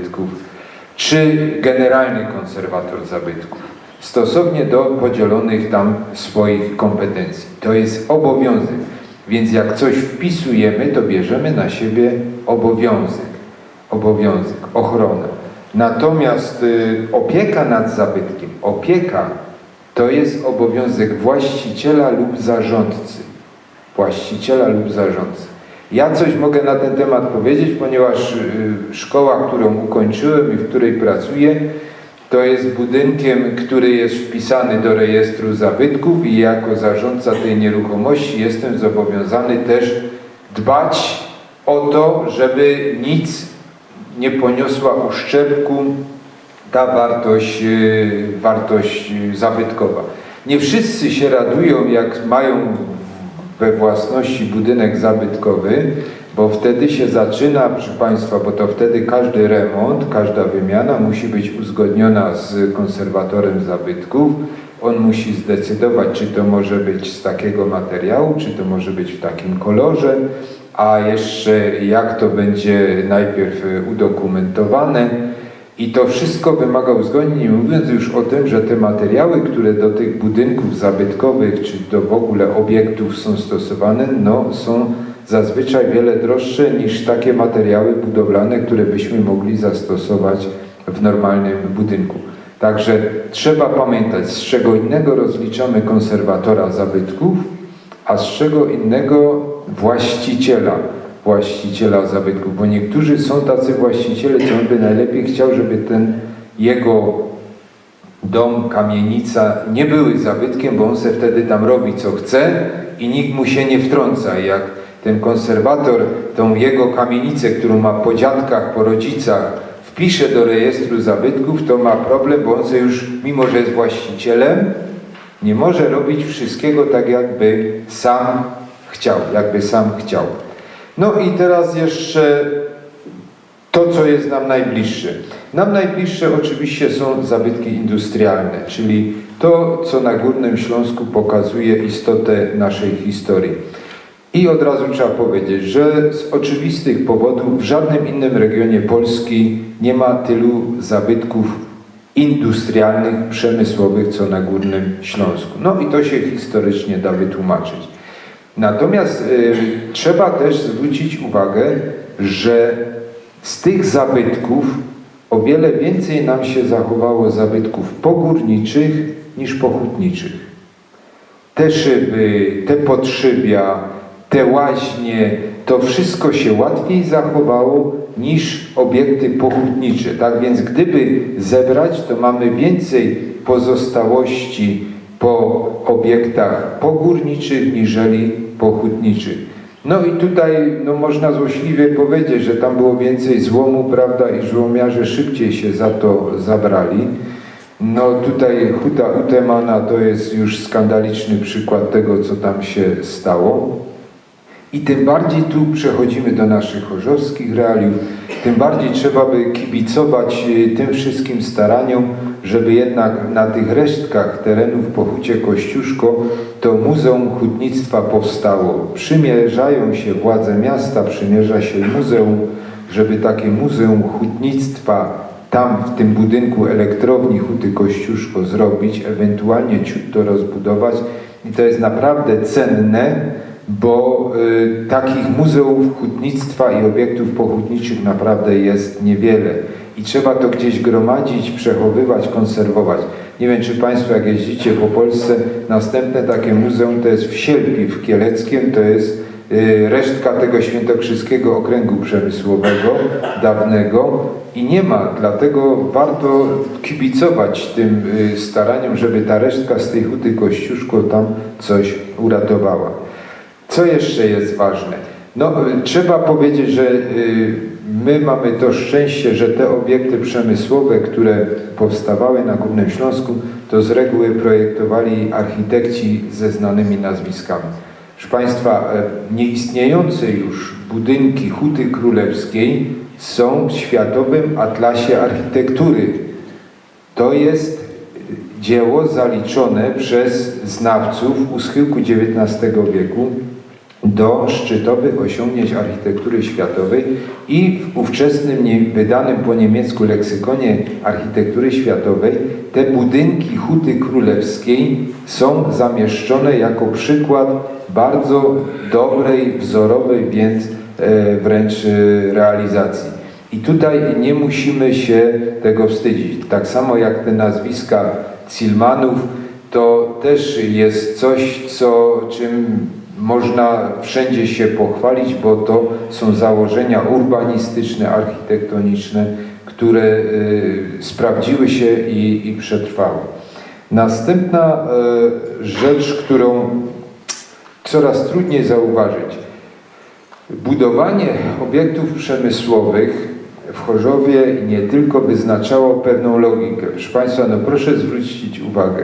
zabytków, czy generalny konserwator zabytków, stosownie do podzielonych tam swoich kompetencji. To jest obowiązek, więc jak coś wpisujemy, to bierzemy na siebie obowiązek, ochronę. Natomiast opieka nad zabytkiem, to jest obowiązek właściciela lub zarządcy. Ja coś mogę na ten temat powiedzieć, ponieważ szkoła, którą ukończyłem i w której pracuję, to jest budynkiem, który jest wpisany do rejestru zabytków i jako zarządca tej nieruchomości jestem zobowiązany też dbać o to, żeby nic nie poniosła uszczerbku ta wartość zabytkowa. Nie wszyscy się radują, jak mają we własności budynek zabytkowy, bo wtedy się zaczyna, proszę Państwa, bo to wtedy każdy remont, każda wymiana musi być uzgodniona z konserwatorem zabytków. On musi zdecydować, czy to może być z takiego materiału, czy to może być w takim kolorze, a jeszcze jak to będzie najpierw udokumentowane. I to wszystko wymaga uzgodnień, nie mówiąc już o tym, że te materiały, które do tych budynków zabytkowych, czy do w ogóle obiektów są stosowane, no są zazwyczaj wiele droższe niż takie materiały budowlane, które byśmy mogli zastosować w normalnym budynku. Także trzeba pamiętać, z czego innego rozliczamy konserwatora zabytków, a z czego innego właściciela zabytków, bo niektórzy są tacy właściciele, co on by najlepiej chciał, żeby ten jego dom, kamienica nie były zabytkiem, bo on se wtedy tam robi co chce i nikt mu się nie wtrąca. Jak ten konserwator tą jego kamienicę, którą ma po dziadkach, po rodzicach, wpisze do rejestru zabytków, to ma problem, bo on sobie już, mimo że jest właścicielem, nie może robić wszystkiego tak, jakby sam chciał. No i teraz jeszcze to, co jest nam najbliższe. Nam najbliższe oczywiście są zabytki industrialne, czyli to, co na Górnym Śląsku pokazuje istotę naszej historii. I od razu trzeba powiedzieć, że z oczywistych powodów w żadnym innym regionie Polski nie ma tylu zabytków industrialnych, przemysłowych, co na Górnym Śląsku. No i to się historycznie da wytłumaczyć. Natomiast trzeba też zwrócić uwagę, że z tych zabytków o wiele więcej nam się zachowało zabytków pogórniczych niż pochutniczych. Te szyby, te podszybia, te łaźnie, to wszystko się łatwiej zachowało niż obiekty pochutnicze. Tak więc gdyby zebrać, to mamy więcej pozostałości po obiektach pogórniczych niżeli pochutniczych. No i tutaj można złośliwie powiedzieć, że tam było więcej złomu, prawda, i złomiarze szybciej się za to zabrali. No tutaj Huta Utemana to jest już skandaliczny przykład tego, co tam się stało. I tym bardziej tu przechodzimy do naszych chorzowskich realiów, tym bardziej trzeba by kibicować tym wszystkim staraniom, żeby jednak na tych resztkach terenów po Hucie Kościuszko to Muzeum Hutnictwa powstało. Przymierzają się władze miasta, przymierza się muzeum, żeby takie Muzeum Hutnictwa tam w tym budynku elektrowni Huty Kościuszko zrobić, ewentualnie ciut to rozbudować. I to jest naprawdę cenne, bo takich muzeów hutnictwa i obiektów pochutniczych naprawdę jest niewiele. I trzeba to gdzieś gromadzić, przechowywać, konserwować. Nie wiem, czy Państwo jak jeździcie po Polsce, następne takie muzeum to jest w Sielpi, w Kieleckiem, to jest resztka tego świętokrzyskiego okręgu przemysłowego dawnego i nie ma, dlatego warto kibicować tym staraniom, żeby ta resztka z tej Huty Kościuszko tam coś uratowała. Co jeszcze jest ważne? No, trzeba powiedzieć, że my mamy to szczęście, że te obiekty przemysłowe, które powstawały na Górnym Śląsku, to z reguły projektowali architekci ze znanymi nazwiskami. Proszę Państwa, nieistniejące już budynki Huty Królewskiej są w Światowym Atlasie Architektury. To jest dzieło zaliczone przez znawców u schyłku XIX wieku do szczytowych osiągnięć architektury światowej i w ówczesnym wydanym po niemiecku leksykonie architektury światowej te budynki Huty Królewskiej są zamieszczone jako przykład bardzo dobrej, wzorowej więc wręcz realizacji. I tutaj nie musimy się tego wstydzić. Tak samo jak te nazwiska Zielmanów, to też jest coś, czym można wszędzie się pochwalić, bo to są założenia urbanistyczne, architektoniczne, które sprawdziły się i przetrwały. Następna rzecz, którą coraz trudniej zauważyć. Budowanie obiektów przemysłowych w Chorzowie nie tylko wyznaczało pewną logikę. Proszę Państwa, no proszę zwrócić uwagę,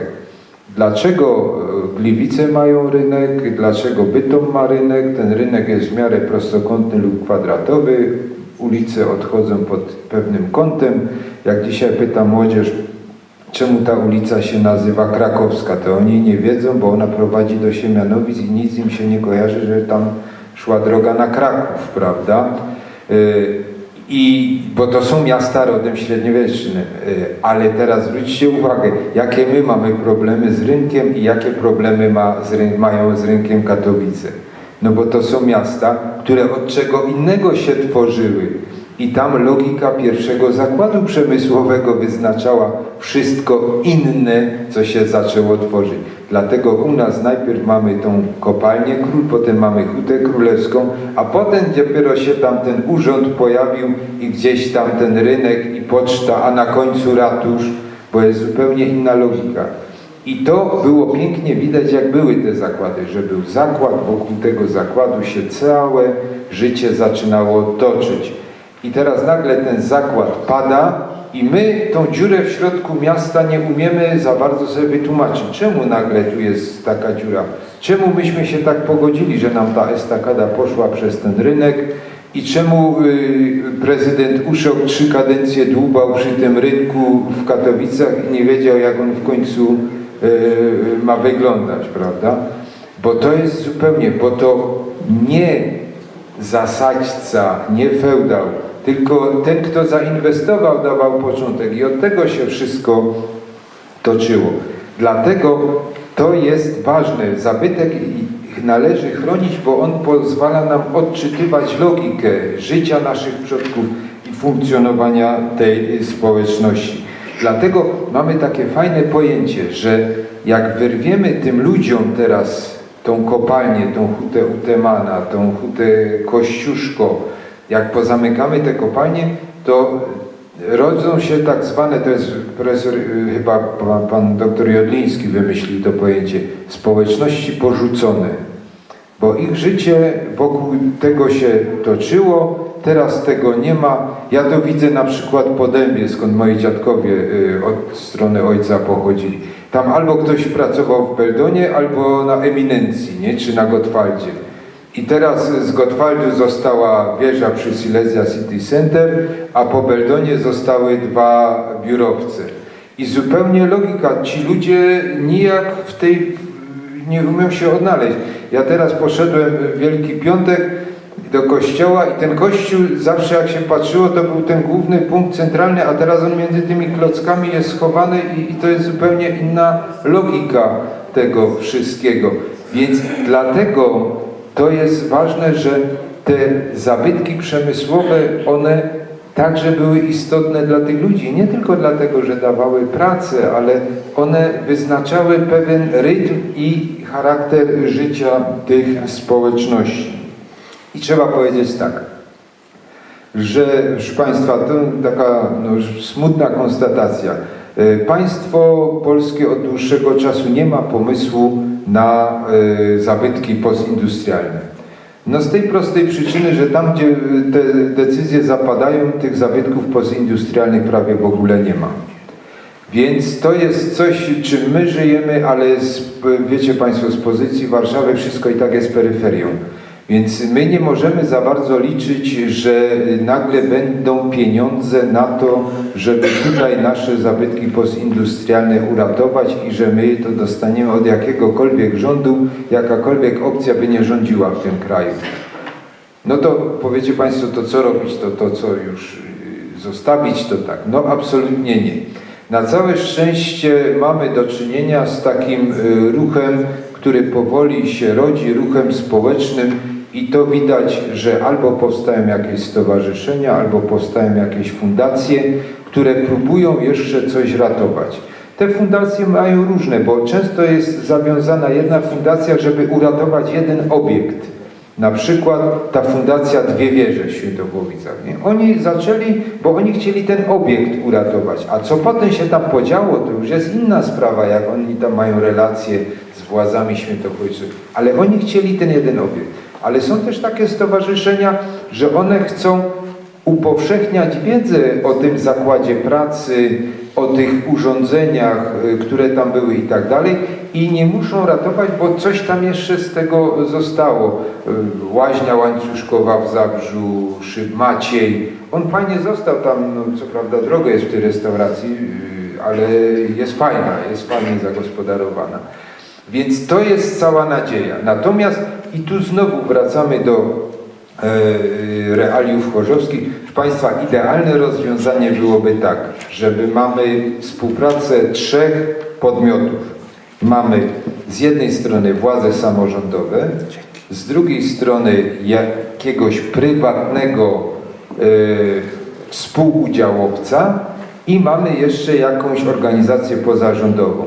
dlaczego Gliwice mają rynek, dlaczego Bytom ma rynek. Ten rynek jest w miarę prostokątny lub kwadratowy, ulice odchodzą pod pewnym kątem. Jak dzisiaj pyta młodzież, czemu ta ulica się nazywa Krakowska, to oni nie wiedzą, bo ona prowadzi do Siemianowic i nic im się nie kojarzy, że tam szła droga na Kraków, prawda? Bo to są miasta rodem średniowiecznym, ale teraz zwróćcie uwagę, jakie my mamy problemy z rynkiem i jakie problemy mają z rynkiem Katowice. No bo to są miasta, które od czego innego się tworzyły i tam logika pierwszego zakładu przemysłowego wyznaczała wszystko inne, co się zaczęło tworzyć. Dlatego u nas najpierw mamy tą kopalnię Król, potem mamy Hutę Królewską, a potem dopiero się tam ten urząd pojawił i gdzieś tam ten rynek i poczta, a na końcu ratusz, bo jest zupełnie inna logika. I to było pięknie widać, jak były te zakłady, że był zakład, wokół tego zakładu się całe życie zaczynało toczyć. I teraz nagle ten zakład pada i my tą dziurę w środku miasta nie umiemy za bardzo sobie wytłumaczyć. Czemu nagle tu jest taka dziura? Czemu myśmy się tak pogodzili, że nam ta estakada poszła przez ten rynek i czemu prezydent Uszok 3 kadencje dłubał przy tym rynku w Katowicach i nie wiedział, jak on w końcu ma wyglądać, prawda? Bo to jest zupełnie, bo to nie zasadźca, nie feudał, tylko ten, kto zainwestował, dawał początek i od tego się wszystko toczyło. Dlatego to jest ważne. Zabytek należy chronić, bo on pozwala nam odczytywać logikę życia naszych przodków i funkcjonowania tej społeczności. Dlatego mamy takie fajne pojęcie, że jak wyrwiemy tym ludziom teraz tą kopalnię, tą Hutę Utemana, tą Hutę Kościuszko, jak pozamykamy te kopalnie, to rodzą się tak zwane, to jest profesor, chyba pan doktor Jodliński wymyślił to pojęcie, społeczności porzucone. Bo ich życie wokół tego się toczyło, teraz tego nie ma. Ja to widzę na przykład po Dębie, skąd moi dziadkowie od strony ojca pochodzili. Tam albo ktoś pracował w Beldonie, albo na Eminencji, nie? Czy na Gotwaldzie. I teraz z Gotwaldu została wieża przy Silesia City Center, a po Beldonie zostały 2 biurowce. I zupełnie logika, ci ludzie nijak w tej nie umiem się odnaleźć. Ja teraz poszedłem w Wielki Piątek do kościoła i ten kościół zawsze jak się patrzyło, to był ten główny punkt centralny, a teraz on między tymi klockami jest schowany i to jest zupełnie inna logika tego wszystkiego. Więc dlatego to jest ważne, że te zabytki przemysłowe, one także były istotne dla tych ludzi. Nie tylko dlatego, że dawały pracę, ale one wyznaczały pewien rytm i charakter życia tych społeczności. I trzeba powiedzieć tak, że proszę Państwa, to taka smutna konstatacja. Państwo polskie od dłuższego czasu nie ma pomysłu na zabytki postindustrialne. No z tej prostej przyczyny, że tam, gdzie te decyzje zapadają, tych zabytków postindustrialnych prawie w ogóle nie ma. Więc to jest coś, czym my żyjemy, ale wiecie Państwo, z pozycji Warszawy wszystko i tak jest peryferią. Więc my nie możemy za bardzo liczyć, że nagle będą pieniądze na to, żeby tutaj nasze zabytki postindustrialne uratować i że my to dostaniemy od jakiegokolwiek rządu, jakakolwiek opcja by nie rządziła w tym kraju. No to powiecie Państwo, to co robić, to co już zostawić, to tak. No absolutnie nie. Na całe szczęście mamy do czynienia z takim ruchem, który powoli się rodzi, ruchem społecznym i to widać, że albo powstają jakieś stowarzyszenia, albo powstają jakieś fundacje, które próbują jeszcze coś ratować. Te fundacje mają różne, bo często jest zawiązana jedna fundacja, żeby uratować jeden obiekt. Na przykład ta fundacja Dwie Wieże w Świętochłowicach. Nie? Oni zaczęli, bo oni chcieli ten obiekt uratować, a co potem się tam podziało, to już jest inna sprawa, jak oni tam mają relacje z władzami świętochłowiców, ale oni chcieli ten jeden obiekt. Ale są też takie stowarzyszenia, że one chcą upowszechniać wiedzę o tym zakładzie pracy, o tych urządzeniach, które tam były i tak dalej i nie muszą ratować, bo coś tam jeszcze z tego zostało. Łaźnia łańcuszkowa w Zabrzu, szyb Maciej. On fajnie został tam, no, co prawda drogo jest w tej restauracji, ale jest fajnie zagospodarowana. Więc to jest cała nadzieja. Natomiast i tu znowu wracamy do realiów chorzowskich. Proszę Państwa, idealne rozwiązanie byłoby tak, żeby mamy współpracę trzech podmiotów. Mamy z jednej strony władze samorządowe, z drugiej strony jakiegoś prywatnego współudziałowca i mamy jeszcze jakąś organizację pozarządową.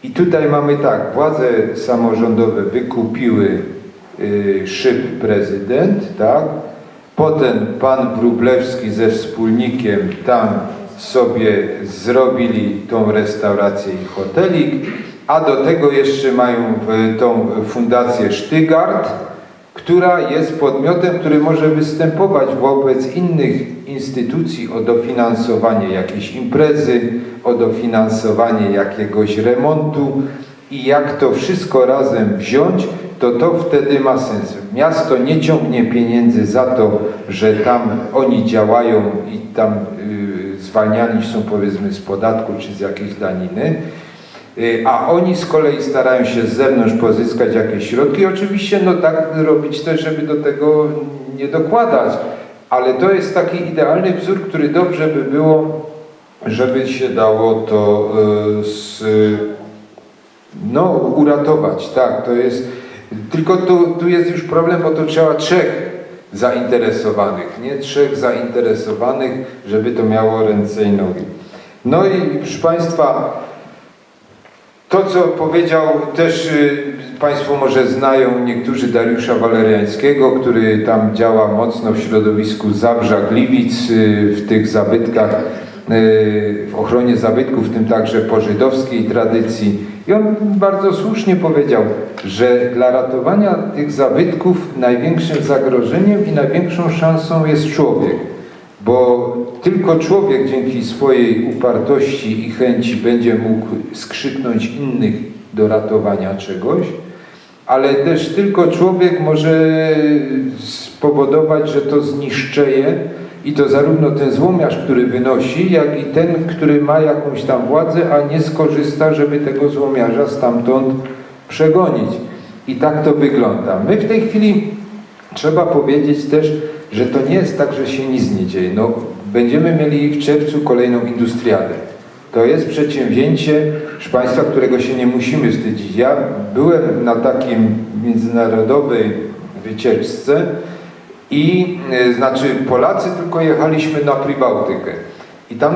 I tutaj mamy tak, władze samorządowe wykupiły szyb Prezydent, tak? Potem pan Wróblewski ze wspólnikiem tam sobie zrobili tą restaurację i hotelik, a do tego jeszcze mają tą fundację Sztygard, która jest podmiotem, który może występować wobec innych instytucji o dofinansowanie jakiejś imprezy, o dofinansowanie jakiegoś remontu i jak to wszystko razem wziąć, to wtedy ma sens. Miasto nie ciągnie pieniędzy za to, że tam oni działają i tam zwalniani są powiedzmy z podatku czy z jakiejś daniny, a oni z kolei starają się z zewnątrz pozyskać jakieś środki. Oczywiście no tak robić też, żeby do tego nie dokładać, ale to jest taki idealny wzór, który dobrze by było, żeby się dało to uratować. Tak, to jest, tylko tu jest już problem, bo to trzeba trzech zainteresowanych, nie trzech zainteresowanych, żeby to miało ręce i nogi. No i proszę Państwa, to co powiedział też Państwo może znają niektórzy Dariusza Waleriańskiego, który tam działa mocno w środowisku Zabrza, Gliwic, w tych zabytkach, w ochronie zabytków, w tym także po żydowskiej tradycji. I on bardzo słusznie powiedział, że dla ratowania tych zabytków największym zagrożeniem i największą szansą jest człowiek. Bo tylko człowiek dzięki swojej upartości i chęci będzie mógł skrzyknąć innych do ratowania czegoś, ale też tylko człowiek może spowodować, że to zniszczeje i to zarówno ten złomiarz, który wynosi, jak i ten, który ma jakąś tam władzę, a nie skorzysta, żeby tego złomiarza stamtąd przegonić. I tak to wygląda. My w tej chwili trzeba powiedzieć też, że to nie jest tak, że się nic nie dzieje. No, będziemy mieli w czerwcu kolejną industriadę. To jest przedsięwzięcie, proszę Państwa, którego się nie musimy wstydzić. Ja byłem na takim międzynarodowej wycieczce i znaczy Polacy tylko jechaliśmy na Pribałtykę. I tam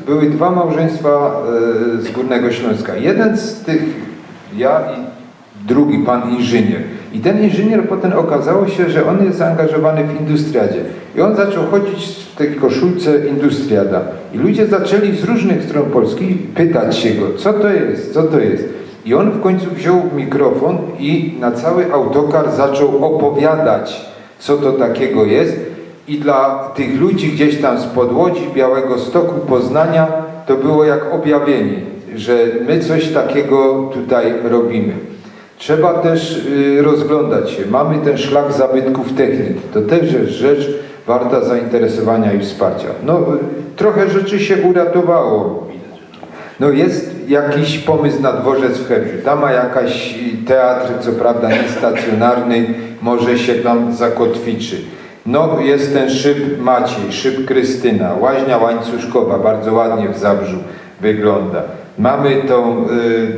były dwa małżeństwa z Górnego Śląska. Jeden z tych, ja i drugi pan inżynier. I ten inżynier potem okazało się, że on jest zaangażowany w industriadzie. I on zaczął chodzić w tej koszulce industriada. I ludzie zaczęli z różnych stron Polski pytać się go, co to jest, co to jest. I on w końcu wziął mikrofon i na cały autokar zaczął opowiadać, co to takiego jest. I dla tych ludzi gdzieś tam spod Łodzi, Białegostoku, Poznania to było jak objawienie, że my coś takiego tutaj robimy. trzeba też rozglądać się. Mamy ten szlak zabytków techniki. To też jest rzecz warta zainteresowania i wsparcia. No, trochę rzeczy się uratowało. No jest jakiś pomysł na dworzec w Chebrzu. Tam ma jakaś teatr, co prawda niestacjonarny, może się tam zakotwiczy. No jest ten szyb Maciej, szyb Krystyna, łaźnia łańcuszkowa, bardzo ładnie w Zabrzu wygląda. Mamy tą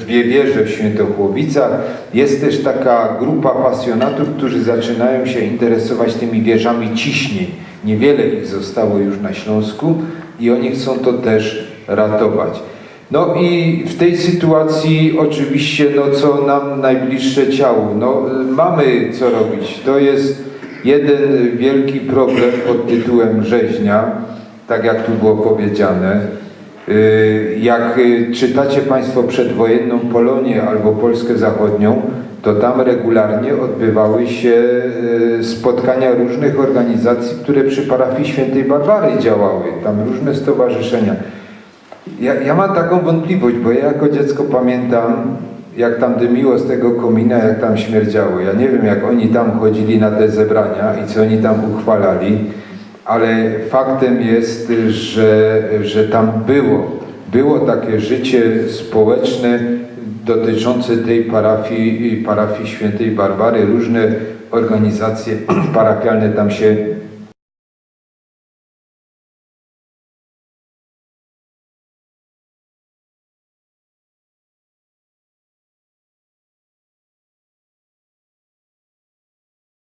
dwie wieże w Świętochłowicach. Jest też taka grupa pasjonatów, którzy zaczynają się interesować tymi wieżami ciśnień. Niewiele ich zostało już na Śląsku i oni chcą to też ratować. No i w tej sytuacji oczywiście, no co nam najbliższe ciału, no mamy co robić. To jest jeden wielki problem pod tytułem rzeźnia, tak jak tu było powiedziane. Jak czytacie Państwo przedwojenną Polonię albo Polskę Zachodnią, to tam regularnie odbywały się spotkania różnych organizacji, które przy parafii Świętej Barbary działały. Tam różne stowarzyszenia. Ja mam taką wątpliwość, bo ja jako dziecko pamiętam, jak tam dymiło z tego komina, jak tam śmierdziało. Ja nie wiem, jak oni tam chodzili na te zebrania i co oni tam uchwalali, ale faktem jest, że tam było takie życie społeczne dotyczące tej parafii Świętej Barbary. Różne organizacje parafialne tam się